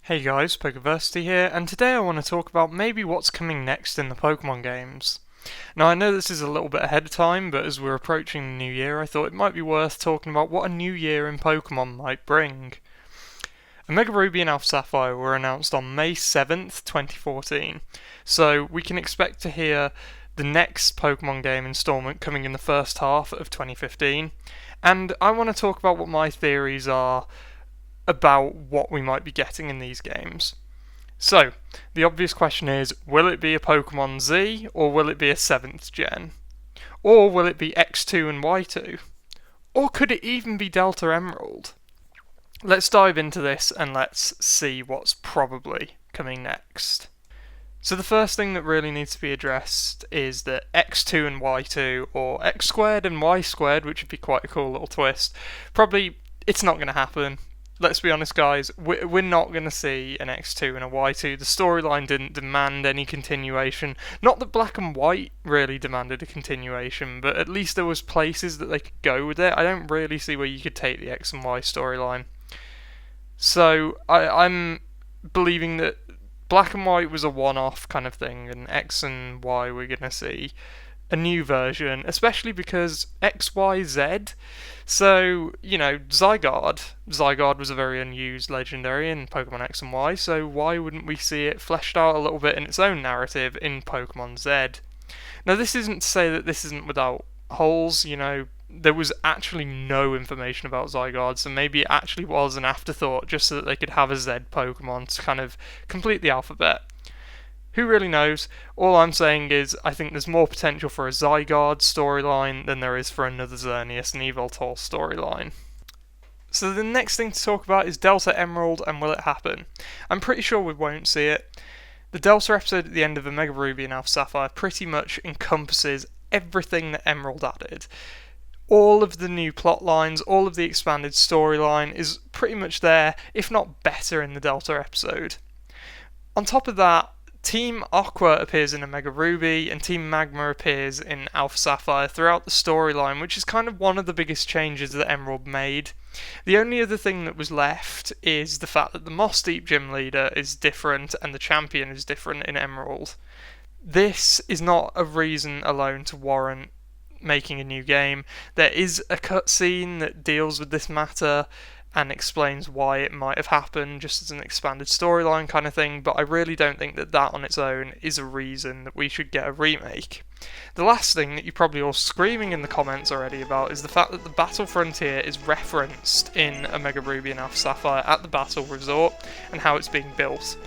Hey guys, Pokeversity here, and today I want to talk about maybe what's coming next in the Pokemon games. Now I know this is a little bit ahead of time, but as we're approaching the new year, I thought it might be worth talking about what a new year in Pokemon might bring. Omega Ruby and Alpha Sapphire were announced on May 7th, 2014, so we can expect to hear the next Pokemon game installment coming in the first half of 2015, and I want to talk about what my theories are about what we might be getting in these games. So, the obvious question is, will it be a Pokemon Z, or will it be a 7th gen? Or will it be X2 and Y2? Or could it even be Delta Emerald? Let's dive into this and let's see what's probably coming next. So the first thing that really needs to be addressed is that X2 and Y2, or X squared and Y squared, which would be quite a cool little twist, probably it's not going to happen. Let's be honest, guys, we're not going to see an X2 and a Y2. The storyline didn't demand any continuation. Not that Black and White really demanded a continuation, but at least there was places that they could go with it. I don't really see where you could take the X and Y storyline. So I'm believing that Black and White was a one-off kind of thing, and X and Y we're going to see a new version, especially because XYZ. So, Zygarde was a very unused legendary in Pokemon X and Y, so why wouldn't we see it fleshed out a little bit in its own narrative in Pokemon Z? Now, this isn't to say that this isn't without holes, there was actually no information about Zygarde, so maybe it actually was an afterthought just so that they could have a Z Pokemon to kind of complete the alphabet. Who really knows? All I'm saying is I think there's more potential for a Zygarde storyline than there is for another Xerneas and Yveltal storyline. So the next thing to talk about is Delta Emerald and will it happen? I'm pretty sure we won't see it. The Delta episode at the end of Omega Ruby and Alpha Sapphire pretty much encompasses everything that Emerald added. All of the new plot lines, all of the expanded storyline is pretty much there, if not better, in the Delta episode. On top of that, Team Aqua appears in Omega Ruby and Team Magma appears in Alpha Sapphire throughout the storyline, which is kind of one of the biggest changes that Emerald made. The only other thing that was left is the fact that the Moss Deep Gym Leader is different and the champion is different in Emerald. This is not a reason alone to warrant making a new game. There is a cutscene that deals with this matter and explains why it might have happened, just as an expanded storyline kind of thing, but I really don't think that on its own is a reason that we should get a remake. The last thing that you're probably all screaming in the comments already about is the fact that the Battle Frontier is referenced in Omega Ruby and Alpha Sapphire at the Battle Resort and how it's being built.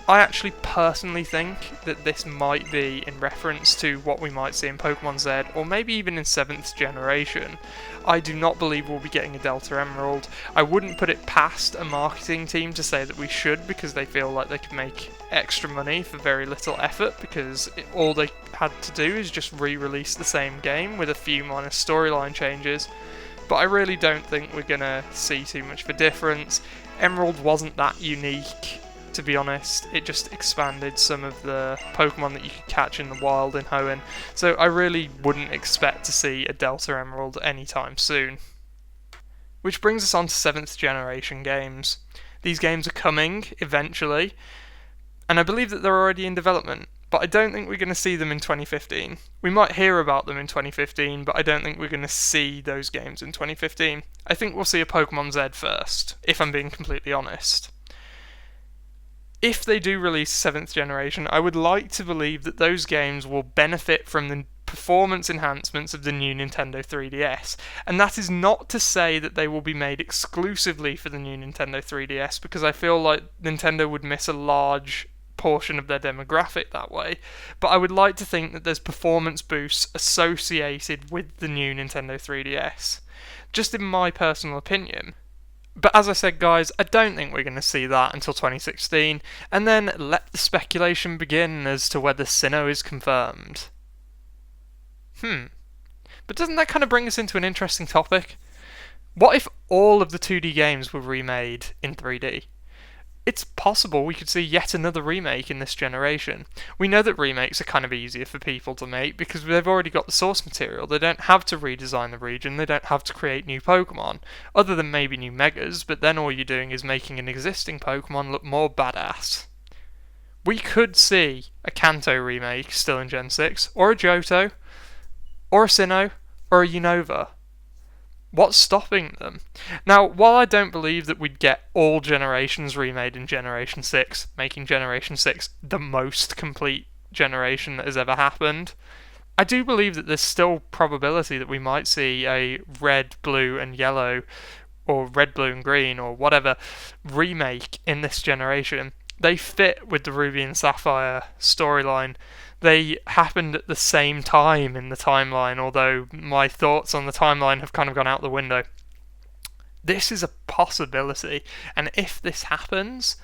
I actually personally think that this might be in reference to what we might see in Pokemon Z, or maybe even in 7th generation. I do not believe we'll be getting a Delta Emerald. I wouldn't put it past a marketing team to say that we should, because they feel like they could make extra money for very little effort, because all they had to do is just re-release the same game with a few minor storyline changes. But I really don't think we're going to see too much of a difference. Emerald wasn't that unique, to be honest. It just expanded some of the Pokemon that you could catch in the wild in Hoenn, so I really wouldn't expect to see a Delta Emerald anytime soon. Which brings us on to 7th generation games. These games are coming, eventually, and I believe that they're already in development, but I don't think we're going to see them in 2015. We might hear about them in 2015, but I don't think we're going to see those games in 2015. I think we'll see a Pokémon Z first, if I'm being completely honest. If they do release 7th generation, I would like to believe that those games will benefit from the performance enhancements of the new Nintendo 3DS. And that is not to say that they will be made exclusively for the new Nintendo 3DS, because I feel like Nintendo would miss a large portion of their demographic that way. But I would like to think that there's performance boosts associated with the new Nintendo 3DS. Just in my personal opinion. But as I said, guys, I don't think we're going to see that until 2016, and then let the speculation begin as to whether Sinnoh is confirmed. But doesn't that kind of bring us into an interesting topic? What if all of the 2D games were remade in 3D? it's possible we could see yet another remake in this generation. We know that remakes are kind of easier for people to make because they've already got the source material. They don't have to redesign the region, they don't have to create new Pokemon, other than maybe new Megas, but then all you're doing is making an existing Pokemon look more badass. We could see a Kanto remake still in Gen 6, or a Johto, or a Sinnoh, or a Unova. What's stopping them? Now, while I don't believe that we'd get all generations remade in Generation 6, making Generation 6 the most complete generation that has ever happened, I do believe that there's still probability that we might see a red, blue, and yellow, or red, blue, and green, or whatever, remake in this generation. They fit with the Ruby and Sapphire storyline. They happened at the same time in the timeline, although my thoughts on the timeline have kind of gone out the window. This is a possibility, and if this happens,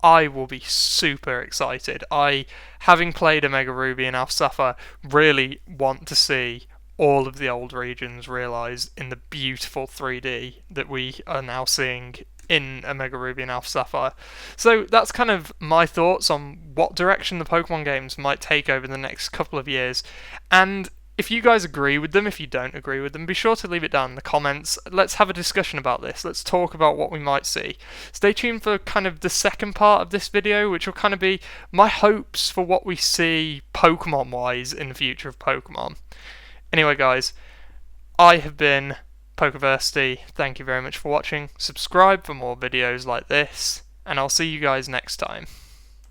I will be super excited. I, having played Omega Ruby and Alpha Sapphire, really want to see all of the old regions realised in the beautiful 3D that we are now seeing in Omega Ruby and Alpha Sapphire. So that's kind of my thoughts on what direction the Pokemon games might take over the next couple of years. And if you guys agree with them, if you don't agree with them, be sure to leave it down in the comments. Let's have a discussion about this. Let's talk about what we might see. Stay tuned for kind of the second part of this video, which will kind of be my hopes for what we see Pokemon-wise in the future of Pokemon. Anyway, guys, I have been Pokeversity. Thank you very much for watching. Subscribe for more videos like this, and I'll see you guys next time.